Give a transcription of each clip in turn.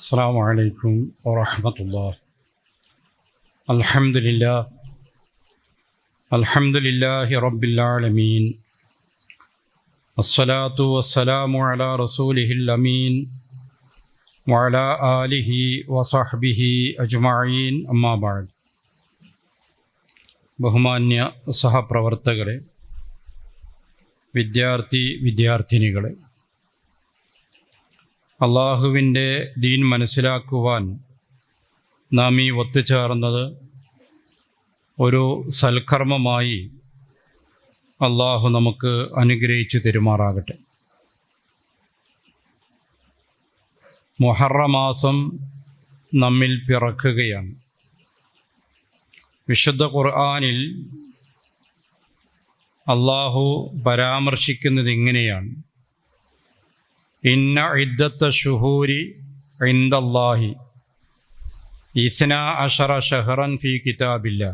السلام عليكم ورحمة الله. الحمد لله رب العالمين. الصلاة والسلام على رسوله الأمين وعلى آله وصحبه أجمعين. أما بعد. ബഹുമാന്യ സഹപ്രവർത്തകരെ, വിദ്യാർത്ഥിനികളെ, അള്ളാഹുവിൻ്റെ ദീൻ മനസ്സിലാക്കുവാൻ നാം ഈ ഒത്തുചേർന്നത് ഒരു സൽക്കർമ്മമായി അള്ളാഹു നമുക്ക് അനുഗ്രഹിച്ചു തെരുമാറാകട്ടെ. മുഹറം മാസം നമ്മിൽ പിറക്കുകയാണ്. വിശുദ്ധ ഖുർആനിൽ അള്ളാഹു പരാമർശിക്കുന്നത് ഇങ്ങനെയാണ്: ഇന്ന ഇദ്ദത്ത ശുഹൂരി ഇൻദല്ലാഹി ഇസ്ന അശറ ഷഹറൻ ഫീ കിതാബില്ലാ.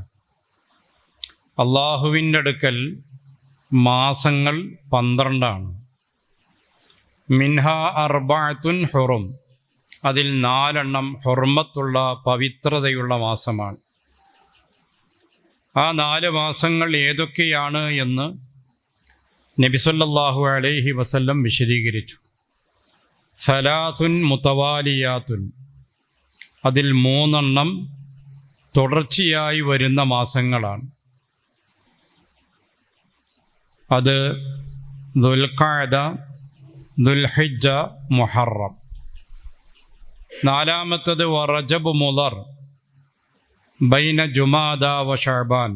അള്ളാഹുവിൻ്റെ അടുക്കൽ മാസങ്ങൾ 12 മിൻഹ അർബഅത്തുൻ ഹുറും, അതിൽ 4 ഹുർമത്തുള്ള പവിത്രതയുള്ള മാസമാണ്. ആ 4 മാസങ്ങൾ ഏതൊക്കെയാണ് എന്ന് നബി സല്ലല്ലാഹു അലൈഹി വസല്ലം വിശദീകരിച്ചു. സലാസുൻ മുതവാലിയാത്തുൻ, അതിൽ 3 തുടർച്ചയായി വരുന്ന മാസങ്ങളാണ്. അത് ദുൽഖഅദ, ദുൽഹിജ്ജ, മുഹറം. 4-മത്തത് വറജബ് മുളർ ബൈന ജുമാദ വ ഷഅബാൻ,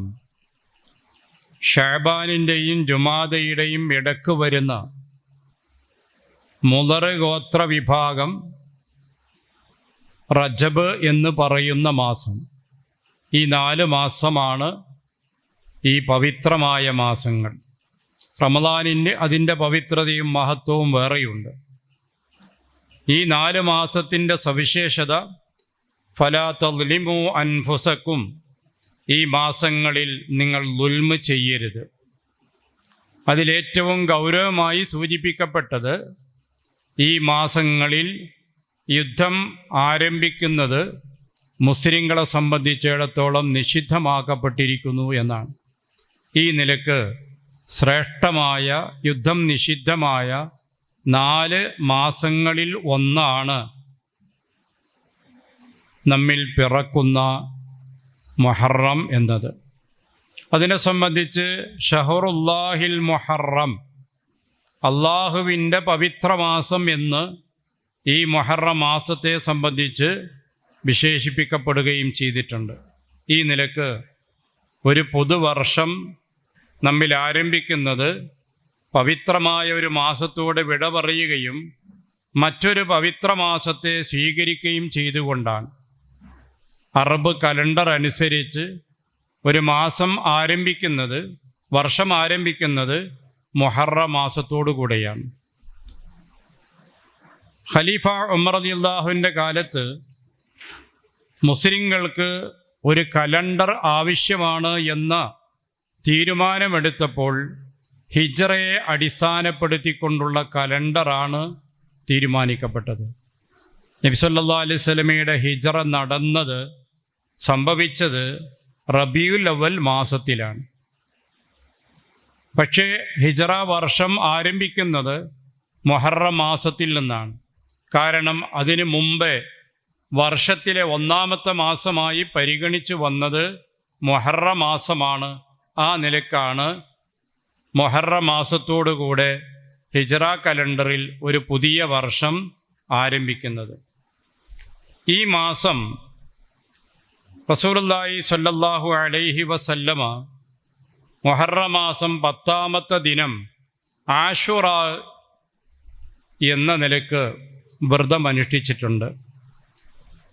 ഷഅബാനിൻ്റെയും ജുമാദയുടെയും ഇടക്ക് വരുന്ന മുളർ ഗോത്ര വിഭാഗം റജബ് എന്ന് പറയുന്ന മാസം. ഈ 4 മാസമാണ് ഈ പവിത്രമായ മാസങ്ങൾ. റമദാനിന് അതിൻ്റെ പവിത്രതയും മഹത്വവും വേറെയുണ്ട്. ഈ 4 മാസത്തിൻ്റെ സവിശേഷത ഫലാ തദ്ലിമു അൻഫുസക്കും, ഈ മാസങ്ങളിൽ നിങ്ങൾ ദുൽമ് ചെയ്യരുത്. അതിലേറ്റവും ഗൗരവമായി സൂചിപ്പിക്കപ്പെട്ടത് ഈ മാസങ്ങളിൽ യുദ്ധം ആരംഭിക്കുന്നത് മുസ്ലിങ്ങളെ സംബന്ധിച്ചിടത്തോളം നിഷിദ്ധമാക്കപ്പെട്ടിരിക്കുന്നു എന്നാണ്. ഈ നിലക്ക് ശ്രേഷ്ഠമായ യുദ്ധം നിഷിദ്ധമായ 4 മാസങ്ങളിൽ ഒന്നാണ് നമ്മിൽ പിറക്കുന്ന മുഹറം എന്നത്. അതിനെ സംബന്ധിച്ച് ഷഹറുല്ലാഹിൽ മുഹറം, അള്ളാഹുവിൻ്റെ പവിത്രമാസം എന്ന് ഈ മുഹറം മാസത്തെ സംബന്ധിച്ച് വിശേഷിപ്പിക്കപ്പെടുകയും ചെയ്തിട്ടുണ്ട്. ഈ നിലക്ക് ഒരു പുതുവർഷം നമ്മിൽ ആരംഭിക്കുന്നത് പവിത്രമായ ഒരു മാസത്തോട് വിട പറയുകയും മറ്റൊരു പവിത്ര മാസത്തെ സ്വീകരിക്കുകയും ചെയ്തുകൊണ്ടാണ്. അറബ് കലണ്ടർ അനുസരിച്ച് ഒരു മാസം ആരംഭിക്കുന്നത്, വർഷം ആരംഭിക്കുന്നത് മുഹറം മാസത്തോടു കൂടെയാണ്. ഖലീഫ ഉമർ റളിയല്ലാഹുവിൻ്റെ കാലത്ത് മുസ്ലിങ്ങൾക്ക് ഒരു കലണ്ടർ ആവശ്യമാണ് എന്ന തീരുമാനമെടുത്തപ്പോൾ ഹിജ്റയെ അടിസ്ഥാനപ്പെടുത്തിക്കൊണ്ടുള്ള കലണ്ടറാണ് തീരുമാനിക്കപ്പെട്ടത്. നബി സല്ലല്ലാഹു അലൈഹി വസല്ലമയുടെ ഹിജ്റ സംഭവിച്ചത് റബീഉൽ അവ്വൽ മാസത്തിലാണ്. പക്ഷേ ഹിജ്റ വർഷം ആരംഭിക്കുന്നത് മുഹറം മാസത്തിൽ നിന്നാണ്. കാരണം അതിനു മുമ്പേ വർഷത്തിലെ 1-മത്തെ മാസമായി പരിഗണിച്ചു വന്നത് മുഹറം മാസമാണ്. ആ നിലക്കാണ് മുഹറം മാസത്തോടുകൂടെ ഹിജ്റ കലണ്ടറിൽ ഒരു പുതിയ വർഷം ആരംഭിക്കുന്നത്. ഈ മാസം റസൂലുള്ളാഹി സ്വല്ലല്ലാഹു അലൈഹി വസല്ലമ മുഹറം മാസം 10-മത്തെ ദിനം ആശുറ എന്ന നിലക്ക് വ്രതമനുഷ്ഠിച്ചിട്ടുണ്ട്.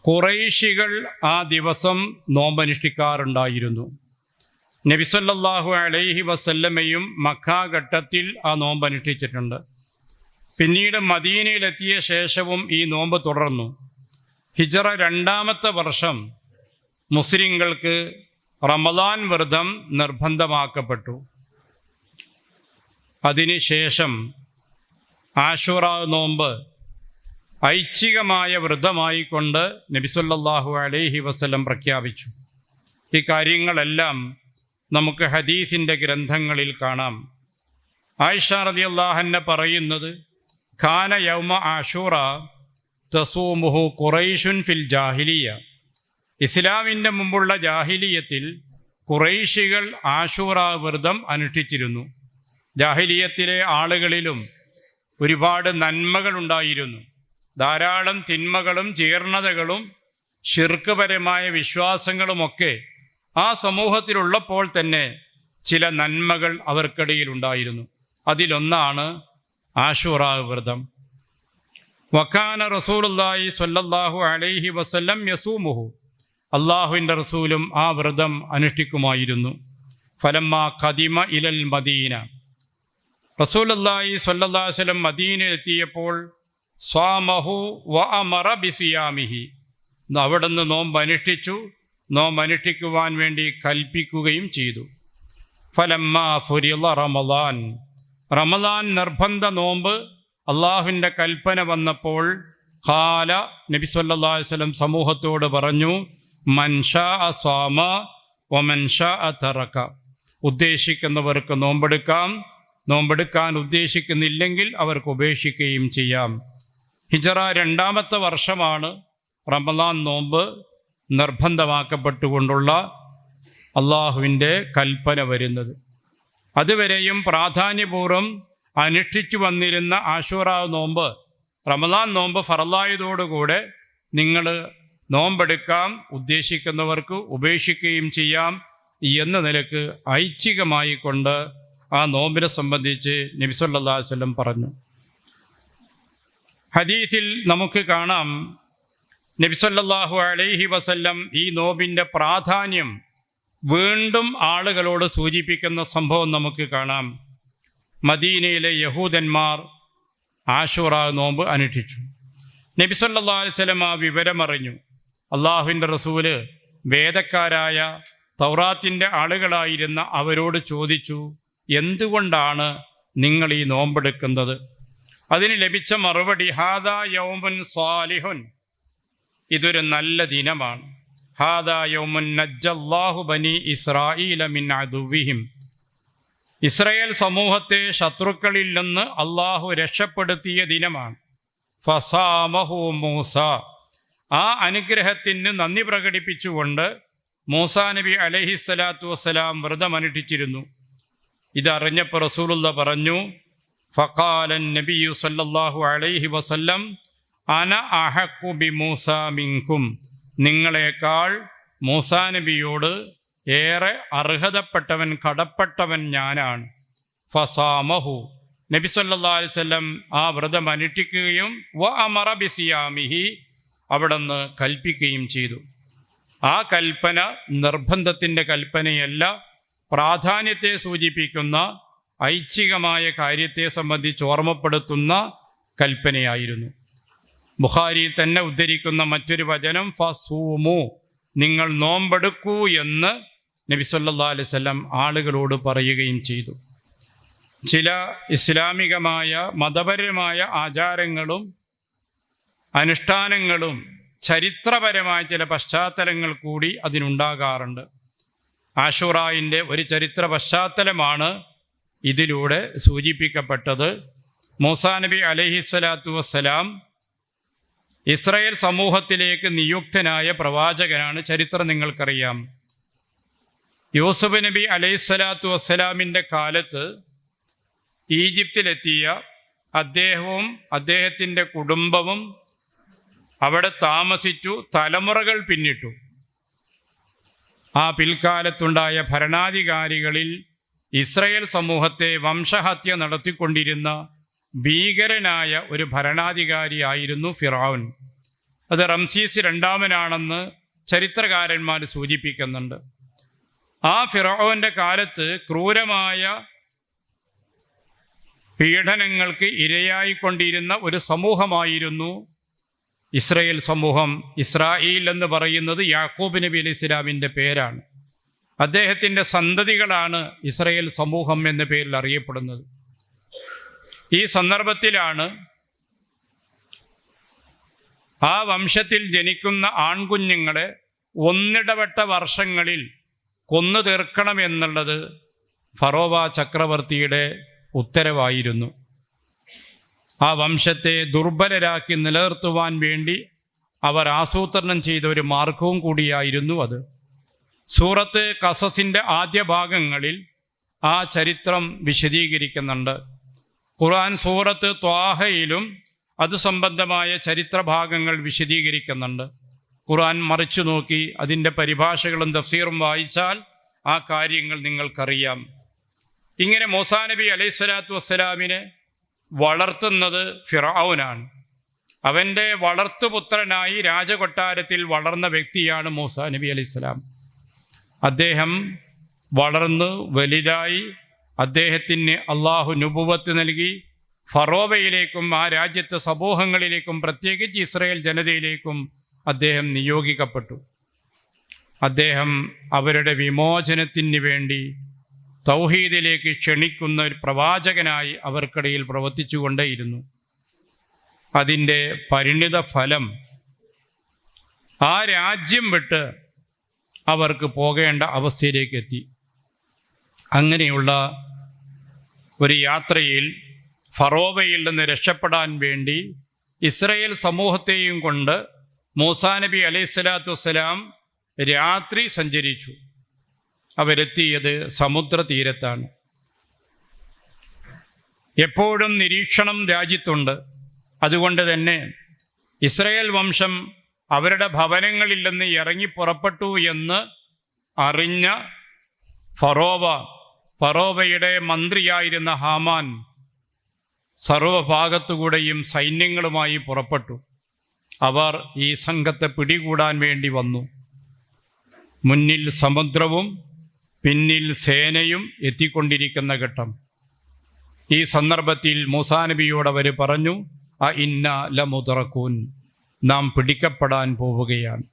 ഖുറൈശികൾ ആ ദിവസം നോമ്പനുഷ്ഠിക്കാറുണ്ടായിരുന്നു. നബി സല്ലല്ലാഹു അലൈഹി വസല്ലമയും മക്കാഘട്ടത്തിൽ ആ നോമ്പനുഷ്ഠിച്ചിട്ടുണ്ട്. പിന്നീട് മദീനയിലെത്തിയ ശേഷവും ഈ നോമ്പ് തുടർന്നു. ഹിജ്റ 2-മത്തെ വർഷം മുസ്ലിങ്ങൾക്ക് റമദാൻ വ്രതം നിർബന്ധമാക്കപ്പെട്ടു. അതിനുശേഷം ആശുറ നോമ്പ് ഐച്ഛികമായ വ്രതമായിക്കൊണ്ട് നബി സല്ലല്ലാഹു അലൈഹി വസല്ലം പ്രഖ്യാപിച്ചു. ഈ കാര്യങ്ങളെല്ലാം നമുക്ക് ഹദീസിൻ്റെ ഗ്രന്ഥങ്ങളിൽ കാണാം. ആയിഷ റളിയല്ലാഹു അൻഹ പറയുന്നത്, ഖാന യൗമ ആഷൂറ തസൂമുഹു ഖുറൈശുൻ ഫിൽ ജാഹിലിയ. ഇസ്ലാമിൻ്റെ മുമ്പുള്ള ജാഹിലിയത്തിൽ ഖുറൈശികൾ ആഷൂറ വ്രതം അനുഷ്ഠിച്ചിരുന്നു. ജാഹിലിയത്തിലെ ആളുകളിലും ഒരുപാട് നന്മകളുണ്ടായിരുന്നു. ധാരാളം തിന്മകളും ജീർണതകളും ശിർക്ക്പരമായ വിശ്വാസങ്ങളുമൊക്കെ ആ സമൂഹത്തിലുള്ളപ്പോൾ തന്നെ ചില നന്മകൾ അവർക്കിടയിലുണ്ടായിരുന്നു. അതിലൊന്നാണ് ആഷൂറ വ്രതം. വക്കാന റസൂലുള്ളാഹി സ്വല്ലല്ലാഹു അലൈഹി വസല്ലം യസൂമുഹു. അള്ളാഹുവിൻ്റെ റസൂലും ആ വ്രതം അനുഷ്ഠിക്കുമായിരുന്നു. ഫലമ്മ ഖദിമ ഇലൽ മദീന. റസൂലുള്ളാഹി സ്വല്ലല്ലാഹു അലൈഹി വസല്ലം മദീനയിലെത്തിയപ്പോൾ സ്വാമഹു വ അമറ ബിസിയാമിഹി. അവിടുന്ന് നോമ്പനുഷ്ഠിച്ചു, നോമ്പനുഷ്ഠിക്കുവാൻ വേണ്ടി കൽപ്പിക്കുകയും ചെയ്തു. ഫലമ്മ ഫുരിള റമളാൻ. റമളാൻ നിർബന്ധ നോമ്പ് അള്ളാഹുവിൻ്റെ കൽപ്പന വന്നപ്പോൾ ഖാല നബി സല്ലല്ലാഹു അലൈഹി വസല്ലം സമൂഹത്തോട് പറഞ്ഞു, മൻ ശാഅ സ്വാമ വമൻ ശാഅ തറക. ഉദ്ദേശിക്കുന്നവർക്ക് നോമ്പെടുക്കാം, നോമ്പെടുക്കാൻ ഉദ്ദേശിക്കുന്നില്ലെങ്കിൽ അവർക്ക് ഉപേക്ഷിക്കുകയും ചെയ്യാം. ഹിജറ 2ാമത്തെ വർഷമാണ് റമളാൻ നോമ്പ് നിർബന്ധമാക്കപ്പെട്ടുകൊണ്ടുള്ള അള്ളാഹുവിൻ്റെ കൽപ്പന വരുന്നത്. അതുവരെയും പ്രാധാന്യപൂർവ്വം അനുഷ്ഠിച്ചു വന്നിരുന്ന ആഷൂറ നോമ്പ്, റമളാൻ നോമ്പ് ഫർളായതോടുകൂടെ നിങ്ങൾ നോമ്പെടുക്കാം, ഉദ്ദേശിക്കുന്നവർക്ക് ഉപേക്ഷിക്കുകയും ചെയ്യാം എന്ന നിലക്ക് ഐച്ഛികമായി കൊണ്ട് ആ നോമ്പിനെ സംബന്ധിച്ച് നബി സല്ലല്ലാഹു അലൈഹി വസല്ലം പറഞ്ഞു. ഹദീസിൽ നമുക്ക് കാണാം, നബി സല്ലല്ലാഹു അലൈഹി വസല്ലം ഈ നോമ്പിൻ്റെ പ്രാധാന്യം വീണ്ടും ആളുകളോട് സൂചിപ്പിക്കുന്ന സംഭവം നമുക്ക് കാണാം. മദീനയിലെ യഹൂദന്മാർ ആഷൂറ നോമ്പ് അനുഷ്ഠിച്ചു. നബി സല്ലല്ലാഹു അലൈഹി വസല്ലം ആ വിവരമറിഞ്ഞു. അള്ളാഹുവിൻ്റെ റസൂല് വേദക്കാരായ തൗറാത്തിൻ്റെ ആളുകളായിരുന്ന അവരോട് ചോദിച്ചു, എന്തുകൊണ്ടാണ് നിങ്ങൾ ഈ നോമ്പെടുക്കുന്നത്? അതിന് ലഭിച്ച മറുപടി, ഹാദാ യൗമുൻ സാലിഹുൻ. ഇതൊരു നല്ല ദിനമാണ്. ഹാദാ യൗമുൻ നജ്ജല്ലാഹു ബനി ഇസ്രായീല മിൻ അദുവ്വിഹിം. ഇസ്രായേൽ സമൂഹത്തെ ശത്രുക്കളിൽ നിന്ന് അള്ളാഹു രക്ഷപ്പെടുത്തിയ ദിനമാണ്. ഫസാമഹു മൂസ. ആ അനുഗ്രഹത്തിന് നന്ദി പ്രകടിപ്പിച്ചുകൊണ്ട് മൂസാ നബി അലൈഹിസ്സലാത്തു വസ്സലാം വ്രതം അനുഷ്ഠിച്ചിരുന്നു. ഇതറിഞ്ഞപ്പോൾ റസൂലുള്ള പറഞ്ഞു, ഫഖാലൻ നബിയു സല്ലല്ലാഹു അലൈഹി വസല്ലം അന അഹഖു ബി മൂസ മിൻകും. നിങ്ങളെക്കാൾ മൂസാ നബിയോട് ഏറെ അർഹതപ്പെട്ടവൻ, കടപ്പെട്ടവൻ ഞാനാണ്. ഫസാമഹു. നബി സല്ലല്ലാഹു അലൈഹി വസല്ലം ആ വ്രതം അനുഷ്ഠിക്കുകയും വ അമറ ബിസിയാമിഹി, അവിടുന്ന് കൽപ്പിക്കുകയും ചെയ്തു. ആ കൽപ്പന നിർബന്ധത്തിൻ്റെ കൽപ്പനയല്ല, പ്രാധാന്യത്തെ സൂചിപ്പിക്കുന്ന ഐച്ഛികമായ കാര്യത്തെ സംബന്ധിച്ച് ഓർമ്മപ്പെടുത്തുന്ന കൽപ്പനയായിരുന്നു. ബുഖാരിയിൽ തന്നെ ഉദ്ധരിക്കുന്ന മറ്റൊരു വചനം, ഫസൂമു, നിങ്ങൾ നോമ്പെടുക്കൂ എന്ന് നബി സല്ലല്ലാഹു അലൈഹി വസല്ലം ആളുകളോട് പറയുകയും ചെയ്തു. ചില ഇസ്ലാമികമായ മതപരമായ ആചാരങ്ങളും അനുഷ്ഠാനങ്ങളും ചരിത്രപരമായ ചില പശ്ചാത്തലങ്ങൾ കൂടി അതിനുണ്ടാകാറുണ്ട്. ആഷൂറായിൻ്റെ ഒരു ചരിത്ര പശ്ചാത്തലമാണ് ഇതിലൂടെ സൂചിപ്പിക്കപ്പെട്ടത്. മൂസാ നബി അലൈഹിസ്സലാത്തു വസ്സലാം ഇസ്രായേൽ സമൂഹത്തിലേക്ക് നിയുക്തനായ പ്രവാചകനാണ്. ചരിത്രം നിങ്ങൾക്കറിയാം. യൂസുഫ് നബി അലൈഹിസ്സലാത്തു വസ്സലാമിൻ്റെ കാലത്ത് ഈജിപ്തിലെത്തിയ അദ്ദേഹവും അദ്ദേഹത്തിൻ്റെ കുടുംബവും അവിടെ താമസിച്ചു, തലമുറകൾ പിന്നിട്ടു. ആ പിൽക്കാലത്തുണ്ടായ ഭരണാധികാരികളിൽ ഇസ്രായേൽ സമൂഹത്തെ വംശഹത്യ നടത്തിക്കൊണ്ടിരുന്ന ഭീകരനായ ഒരു ഭരണാധികാരിയായിരുന്നു ഫിറഔൻ. അത് റംസീസ് 2ാമനാണെന്ന് ചരിത്രകാരന്മാർ സൂചിപ്പിക്കുന്നുണ്ട്. ആ ഫിറഔൻ്റെ കാലത്ത് ക്രൂരമായ പീഡനങ്ങൾക്ക് ഇരയായിക്കൊണ്ടിരുന്ന ഒരു സമൂഹമായിരുന്നു ഇസ്രായേൽ സമൂഹം. ഇസ്രായേൽ എന്ന് പറയുന്നത് യാക്കൂബ് നബി അലൈഹി ഇസ്ലാമിൻ്റെ പേരാണ്. അദ്ദേഹത്തിൻ്റെ സന്തതികളാണ് ഇസ്രായേൽ സമൂഹം എന്ന പേരിൽ അറിയപ്പെടുന്നത്. ഈ സന്ദർഭത്തിലാണ് ആ വംശത്തിൽ ജനിക്കുന്ന ആൺകുഞ്ഞുങ്ങളെ ഒന്നിടവിട്ട വർഷങ്ങളിൽ കൊന്നു തീർക്കണമെന്നുള്ളത് ഫറോവ ചക്രവർത്തിയുടെ ഉത്തരവായിരുന്നു. ആ വംശത്തെ ദുർബലരാക്കി നിലനിർത്തുവാൻ വേണ്ടി അവർ ആസൂത്രണം ചെയ്ത ഒരു മാർഗവും കൂടിയായിരുന്നു അത്. സൂറത്ത് ഖസസിൻ്റെ ആദ്യ ഭാഗങ്ങളിൽ ആ ചരിത്രം വിശദീകരിക്കുന്നുണ്ട്. ഖുർആൻ സൂറത്ത് ത്വാഹയിലും അത് സംബന്ധമായ ചരിത്ര ഭാഗങ്ങൾ വിശദീകരിക്കുന്നുണ്ട്. ഖുർആൻ മറിച്ചു നോക്കി അതിൻ്റെ പരിഭാഷകളും തഫ്സീറും വായിച്ചാൽ ആ കാര്യങ്ങൾ നിങ്ങൾക്കറിയാം. ഇങ്ങനെ മൂസാ നബി അലൈഹിസ്സലാത്തു വസ്സലാമിനെ വളർത്തുന്നത് ഫിർഔനാണ്. അവൻ്റെ വളർത്തുപുത്രനായി രാജകൊട്ടാരത്തിൽ വളർന്ന വ്യക്തിയാണ് മൂസാ നബി അലൈഹിസ്സലാം. അദ്ദേഹം വളർന്ന് വലുതായി അദ്ദേഹത്തിന് അള്ളാഹു നുബുവത്ത് നൽകി. ഫറോവയിലേക്കും ആ രാജ്യത്തെ സമൂഹങ്ങളിലേക്കും പ്രത്യേകിച്ച് ഇസ്രായേൽ ജനതയിലേക്കും അദ്ദേഹം നിയോഗിക്കപ്പെട്ടു. അദ്ദേഹം അവരുടെ വിമോചനത്തിന് വേണ്ടി തൗഹീദിലേക്ക് ക്ഷണിക്കുന്ന ഒരു പ്രവാചകനായി അവർക്കിടയിൽ പ്രവർത്തിച്ചുകൊണ്ടേയിരുന്നു. അതിൻ്റെ പരിണിത ഫലം ആ രാജ്യം വിട്ട് അവർക്ക് പോകേണ്ട അവസ്ഥയിലേക്ക് എത്തി. അങ്ങനെയുള്ള ഒരു യാത്രയിൽ ഫറോവയിൽ നിന്ന് രക്ഷപ്പെടാൻ വേണ്ടി ഇസ്രായേൽ സമൂഹത്തെയും കൊണ്ട് മൂസാ നബി അലൈഹിസ്സലാത്തു വസ്സലാം രാത്രി സഞ്ചരിച്ചു. അവരെത്തിയത് സമുദ്രതീരത്താണ്. എപ്പോഴും നിരീക്ഷണം രാജ്യത്തുണ്ട്. അതുകൊണ്ട് തന്നെ ഇസ്രായേൽ വംശം അവരുടെ ഭവനങ്ങളിൽ നിന്ന് ഇറങ്ങി പുറപ്പെട്ടു എന്ന് അറിഞ്ഞ ഫറോവയുടെ മന്ത്രിയായിരുന്ന ഹാമാൻ സർവഭാഗത്തുകൂടെയും സൈന്യങ്ങളുമായി പുറപ്പെട്ടു. അവർ ഈ സംഘത്തെ പിടികൂടാൻ വേണ്ടി വന്നു. മുന്നിൽ സമുദ്രവും പിന്നിൽ സേനയും എത്തിക്കൊണ്ടിരിക്കുന്ന ഘട്ടം. ഈ സന്ദർഭത്തിൽ മൂസാ നബിയോട് അവർ പറഞ്ഞു, ഇന്ന ലമുദ്റകൂൻ, നാം പിടിക്കപ്പെടാൻ പോവുകയാണ്.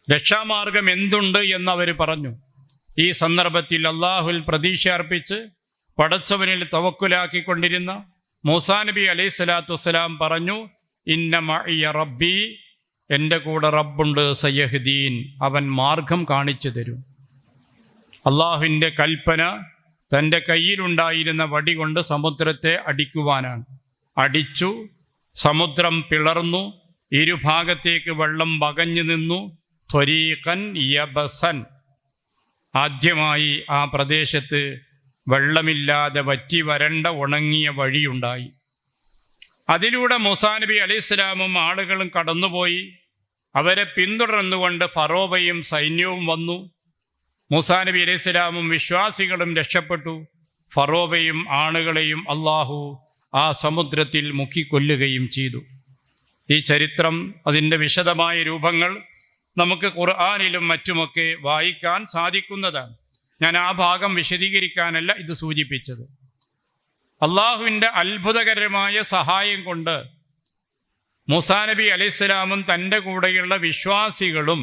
രക്ഷാമാർഗം എന്തുണ്ട് എന്നവർ പറഞ്ഞു. ഈ സന്ദർഭത്തിൽ അള്ളാഹുൽ പ്രതീക്ഷ അർപ്പിച്ച് പടച്ചവനിൽ തവക്കുലാക്കിക്കൊണ്ടിരുന്ന മൂസാ നബി അലൈഹിസ്സലാത്തു വസ്സലാം പറഞ്ഞു, ഇന്ന മഇയ റബ്ബി, എൻ്റെ കൂടെ റബ്ബുണ്ട്, സയഹ്ദീൻ, അവൻ മാർഗം കാണിച്ചു തരും. അള്ളാഹുവിൻ്റെ കൽപ്പന തൻ്റെ കയ്യിലുണ്ടായിരുന്ന വടി കൊണ്ട് സമുദ്രത്തെ അടിക്കുവാനാണ്. അടിച്ചു, സമുദ്രം പിളർന്നു, ഇരുഭാഗത്തേക്ക് വെള്ളം വകഞ്ഞു നിന്നു. ത്വരീഖൻ യബസൻ, ആദ്യമായി ആ പ്രദേശത്ത് വെള്ളമില്ലാതെ വറ്റി വരണ്ട ഉണങ്ങിയ വഴിയുണ്ടായി. അതിലൂടെ മൂസാ നബി അലൈഹിസ്സലാമും ആളുകളും കടന്നുപോയി. അവരെ പിന്തുടർന്നുകൊണ്ട് ഫറോവയും സൈന്യവും വന്നു. മൂസാ നബി അലൈഹിസ്സലാമും വിശ്വാസികളും രക്ഷപ്പെട്ടു. ഫറോവയും ആളുകളെയും അള്ളാഹു ആ സമുദ്രത്തിൽ മുക്കിക്കൊല്ലുകയും ചെയ്തു. ഈ ചരിത്രം, അതിൻ്റെ വിശദമായ രൂപങ്ങൾ നമുക്ക് ഖുർആനിലും മറ്റുമൊക്കെ വായിക്കാൻ സാധിക്കുന്നതാണ്. ഞാൻ ആ ഭാഗം വിശദീകരിക്കാനല്ല ഇത് സൂചിപ്പിച്ചത്. അള്ളാഹുവിൻ്റെ അത്ഭുതകരമായ സഹായം കൊണ്ട് മൂസാ നബി അലൈഹിസ്സലാമും തൻ്റെ കൂടെയുള്ള വിശ്വാസികളും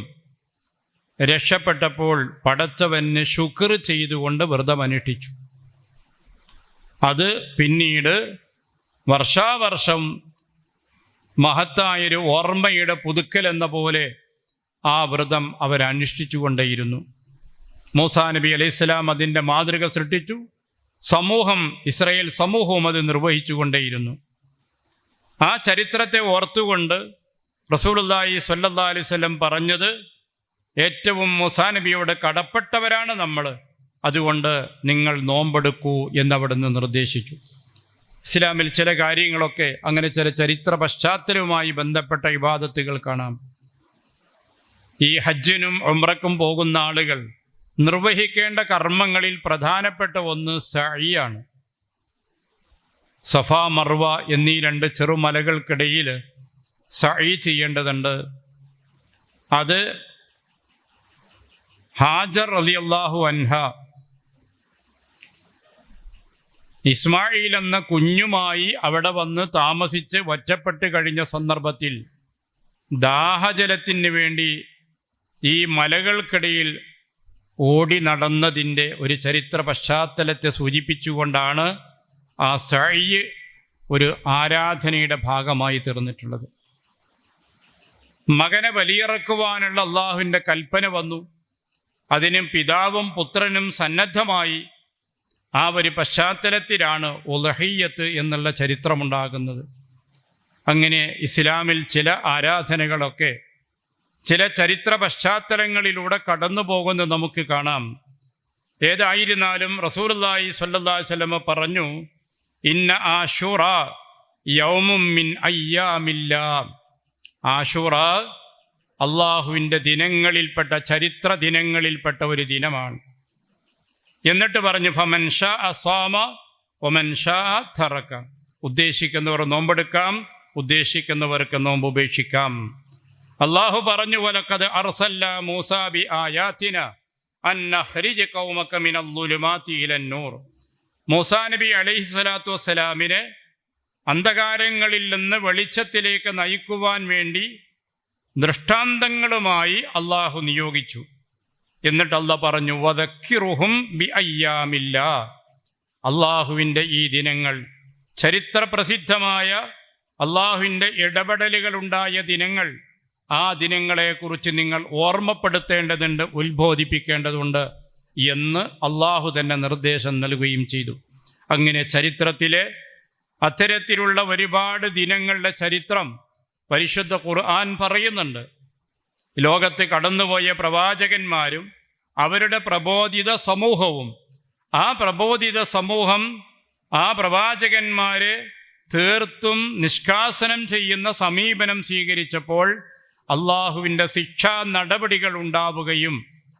രക്ഷപ്പെട്ടപ്പോൾ പടച്ചവന് ശുക്ർ ചെയ്തുകൊണ്ട് വ്രതമനുഷ്ഠിച്ചു. അത് പിന്നീട് വർഷാവർഷം മഹത്തായൊരു ഓർമ്മയുടെ പുതുക്കൽ എന്ന പോലെ ആ വ്രതം അവരനുഷ്ഠിച്ചു കൊണ്ടേയിരുന്നു. മൂസാ നബി അലൈഹിസ്സലാം അതിൻ്റെ മാതൃക സൃഷ്ടിച്ചു. സമൂഹം, ഇസ്രായേൽ സമൂഹവും അത് നിർവഹിച്ചു കൊണ്ടേയിരുന്നു. ആ ചരിത്രത്തെ ഓർത്തുകൊണ്ട് റസൂലുള്ളാഹി സ്വല്ലല്ലാഹു അലൈഹി വസല്ലം പറഞ്ഞത്, ഏറ്റവും മൂസാ നബിയോട് കടപ്പെട്ടവരാണ് നമ്മൾ, അതുകൊണ്ട് നിങ്ങൾ നോമ്പെടുക്കൂ എന്നവിടുന്ന് നിർദ്ദേശിച്ചു. ഇസ്ലാമിൽ ചില കാര്യങ്ങളൊക്കെ അങ്ങനെ ചില ചരിത്ര പശ്ചാത്തലവുമായി ബന്ധപ്പെട്ട ഇബാദത്തുകൾ കാണാം. ഈ ഹജ്ജിനും ഉംറക്കും പോകുന്ന ആളുകൾ നിർവഹിക്കേണ്ട കർമ്മങ്ങളിൽ പ്രധാനപ്പെട്ട ഒന്ന് സഅയാണ്. സഫ മർവ എന്നീ രണ്ട് ചെറുമലകൾക്കിടയിൽ സഅയ് ചെയ്യേണ്ടതുണ്ട്. അത് ഹാജർ റളിയല്ലാഹു അൻഹ ഇസ്മായിൽ എന്ന കുഞ്ഞുമായി അവിടെ വന്ന് താമസിച്ച് ഒറ്റപ്പെട്ട് കഴിഞ്ഞ സന്ദർഭത്തിൽ ദാഹജലത്തിന് വേണ്ടി ഈ മലകൾക്കിടയിൽ ഓടി നടന്നതിൻ്റെ ഒരു ചരിത്ര പശ്ചാത്തലത്തെ സൂചിപ്പിച്ചുകൊണ്ടാണ് ആ സഅയ് ഒരു ആരാധനയുടെ ഭാഗമായി തീർന്നിട്ടുള്ളത്. മകനെ ബലിയിറക്കുവാനുള്ള അള്ളാഹുവിൻ്റെ കൽപ്പന വന്നു. അതിന് പിതാവും പുത്രനും സന്നദ്ധമായി. ആ ഒരു പശ്ചാത്തലത്തിലാണ് ഉളഹിയ്യത്ത് എന്നുള്ള ചരിത്രമുണ്ടാകുന്നത്. അങ്ങനെ ഇസ്ലാമിൽ ചില ആരാധനകളൊക്കെ ചില ചരിത്ര പശ്ചാത്തലങ്ങളിലൂടെ കടന്നു പോകുന്നത് നമുക്ക് കാണാം. ഏതായിരുന്നാലും റസൂലുള്ളാഹി സ്വല്ലല്ലാഹു അലൈഹി വസല്ലം പറഞ്ഞു, ഇന്ന ആശൂറ യൗമും മിൻ അയ്യാമില്ലാ. ആശൂറ അള്ളാഹുവിൻ്റെ ദിനങ്ങളിൽപ്പെട്ട, ചരിത്ര ദിനങ്ങളിൽപ്പെട്ട ഒരു ദിനമാണ്. എന്നിട്ട് പറഞ്ഞു, ഫമൻ ശാഅ സാമ വമൻ ശാഅ തറക. ഉദ്ദേശിക്കുന്നവർ നോമ്പെടുക്കാം, ഉദ്ദേശിക്കുന്നവർക്ക് നോമ്പ് ഉപേക്ഷിക്കാം. അള്ളാഹു പറഞ്ഞു, വലഖദ് അർസൽനാ മൂസാ ബി ആയാതിന അൻ നഖ്രിജ ഖൗമക മിനൽ ളുലുമാതി ഇലൻ നൂർ. മൂസാ നബി അലൈഹി സ്വലാത്തു വസ്സലാമിനെ അന്ധകാരങ്ങളിൽ നിന്ന് വെളിച്ചത്തിലേക്ക് നയിക്കുവാൻ വേണ്ടി ദൃഷ്ടാന്തങ്ങളുമായി അള്ളാഹു നിയോഗിച്ചു. എന്നിട്ട് അള്ളാഹ് പറഞ്ഞു, വദക്കിറുഹും ബി അയ്യാമില്ലാ. അള്ളാഹുവിൻ്റെ ഈ ദിനങ്ങൾ, ചരിത്ര പ്രസിദ്ധമായ അള്ളാഹുവിൻ്റെ ഇടപെടലുകളുണ്ടായ ദിനങ്ങൾ, ആ ദിനങ്ങളെക്കുറിച്ച് നിങ്ങൾ ഓർമ്മപ്പെടുത്തേണ്ടതുണ്ട്, ഉത്ബോധിപ്പിക്കേണ്ടതുണ്ട് എന്ന് അള്ളാഹു തന്നെ നിർദ്ദേശം നൽകുകയും ചെയ്തു. അങ്ങനെ ചരിത്രത്തിലെ അത്തരത്തിലുള്ള ഒരുപാട് ദിനങ്ങളുടെ ചരിത്രം പരിശുദ്ധ ഖുർആൻ പറയുന്നുണ്ട്. ലോകത്ത് കടന്നുപോയ പ്രവാചകന്മാരും അവരുടെ പ്രബോധിത സമൂഹവും, ആ പ്രബോധിത സമൂഹം ആ പ്രവാചകന്മാരെ തീർത്തും നിഷ്കാസനം ചെയ്യുന്ന സമീപനം സ്വീകരിച്ചപ്പോൾ അള്ളാഹുവിൻ്റെ ശിക്ഷാ നടപടികൾ ഉണ്ടാവുകയും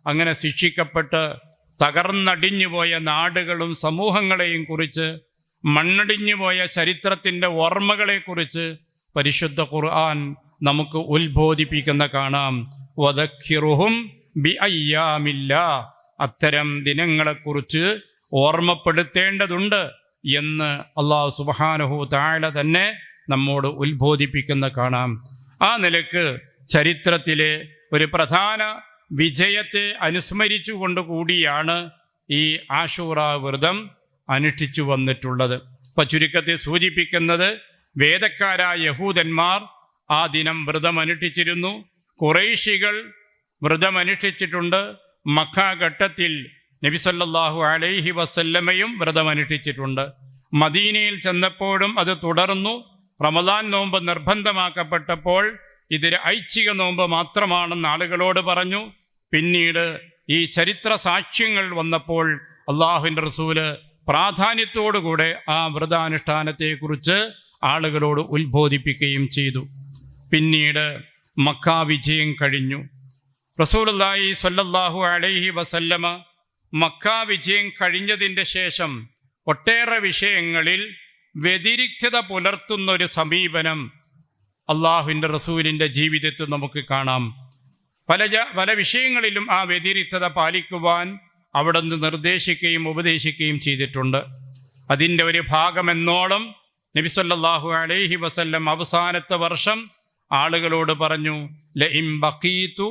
അങ്ങനെ ശിക്ഷിക്കപ്പെട്ട് തകർന്നടിഞ്ഞുപോയ നാടുകളും സമൂഹങ്ങളെയും കുറിച്ച്, മണ്ണടിഞ്ഞുപോയ ചരിത്രത്തിൻ്റെ ഓർമ്മകളെക്കുറിച്ച് പരിശുദ്ധ ഖുർആൻ നമുക്ക് ഉത്ബോധിപ്പിക്കുന്ന കാണാം. വദക്കിറുഹും ബി അയ്യാമില്ലാ. അത്തരം ദിനങ്ങളെക്കുറിച്ച് ഓർമ്മപ്പെടുത്തേണ്ടതുണ്ട് എന്ന് അല്ലാഹു സുബ്ഹാനഹു തആല തന്നെ നമ്മോട് ഉത്ബോധിപ്പിക്കുന്ന കാണാം. ആ നിലക്ക് ചരിത്രത്തിലെ ഒരു പ്രധാന വിജയത്തെ അനുസ്മരിച്ചുകൊണ്ട് കൂടിയാണ് ഈ ആശൂറ വ്രതം അനുഷ്ഠിച്ചു വന്നിട്ടുള്ളത്. ഇപ്പം ചുരുക്കത്തിൽ സൂചിപ്പിക്കുന്നത്, വേദക്കാരായ യഹൂദന്മാർ ആ ദിനം വ്രതമനുഷ്ഠിച്ചിരുന്നു. ഖുറൈശികൾ വ്രതമനുഷ്ഠിച്ചിട്ടുണ്ട്. മക്ക ഘട്ടത്തിൽ നബി സല്ലല്ലാഹു അലൈഹി വസല്ലമയും വ്രതമനുഷ്ഠിച്ചിട്ടുണ്ട്. മദീനയിൽ ചെന്നപ്പോഴും അത് തുടർന്നു. റമദാൻ നോമ്പ് നിർബന്ധമാക്കപ്പെട്ടപ്പോൾ ഇതൊരു ഐച്ഛിക നോമ്പ് മാത്രമാണെന്ന് ആളുകളോട് പറഞ്ഞു. പിന്നീട് ഈ ചരിത്ര സാക്ഷ്യങ്ങൾ വന്നപ്പോൾ അള്ളാഹുവിൻ്റെ റസൂല് പ്രാധാന്യത്തോടുകൂടെ ആ വ്രതാനുഷ്ഠാനത്തെക്കുറിച്ച് ആളുകളോട് ഉത്ബോധിപ്പിക്കുകയും ചെയ്തു. പിന്നീട് മക്ക വിജയം കഴിഞ്ഞു. റസൂലുള്ളാഹി സ്വല്ലല്ലാഹു അലൈഹി വസല്ലമ മക്ക വിജയം കഴിഞ്ഞതിൻ്റെ ശേഷം ഒട്ടേറെ വിഷയങ്ങളിൽ വ്യതിരിക്തത പുലർത്തുന്ന ഒരു സമീപനം അള്ളാഹുവിൻ്റെ റസൂലിൻ്റെ ജീവിതത്തിൽ നമുക്ക് കാണാം. പല വിഷയങ്ങളിലും ആ വ്യതിരിക്തത പാലിക്കുവാൻ അവിടെ നിന്ന് നിർദ്ദേശിക്കുകയും ഉപദേശിക്കുകയും ചെയ്തിട്ടുണ്ട്. അതിൻ്റെ ഒരു ഭാഗമെന്നോളം നബി സല്ലല്ലാഹു അലൈഹി വസല്ലം അവസാനത്തെ വർഷം ആളുകളോട് പറഞ്ഞു, ലഇൻ ബഖീതു,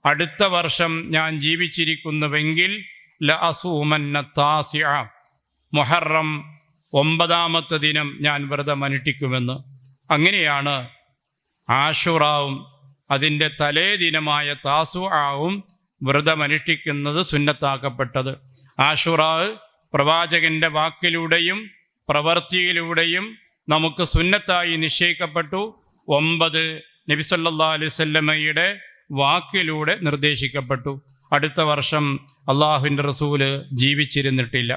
അടുത്ത വർഷം ഞാൻ ജീവിച്ചിരിക്കുന്നുവെങ്കിൽ ലഅസൂമന്ന താസിഅ, മുഹറം 9-ാമത്തെ ദിനം ഞാൻ വ്രതം അനുഷ്ഠിക്കുമെന്ന്. അങ്ങനെയാണ് ആശുറാവും അതിൻ്റെ തലേ ദിനമായ താസുആവും വ്രതമനുഷ്ഠിക്കുന്നത് സുന്നത്താക്കപ്പെട്ടത്. ആശുറാ പ്രവാചകന്റെ വാക്കിലൂടെയും പ്രവൃത്തിയിലൂടെയും നമുക്ക് സുന്നത്തായി നിശ്ചയിക്കപ്പെട്ടു. 9 നബി സല്ലല്ലാഹു അലൈഹി വസല്ലമയുടെ വാക്കിലൂടെ നിർദ്ദേശിക്കപ്പെട്ടു. അടുത്ത വർഷം അള്ളാഹുവിൻ്റെ റസൂല് ജീവിച്ചിരുന്നിട്ടില്ല.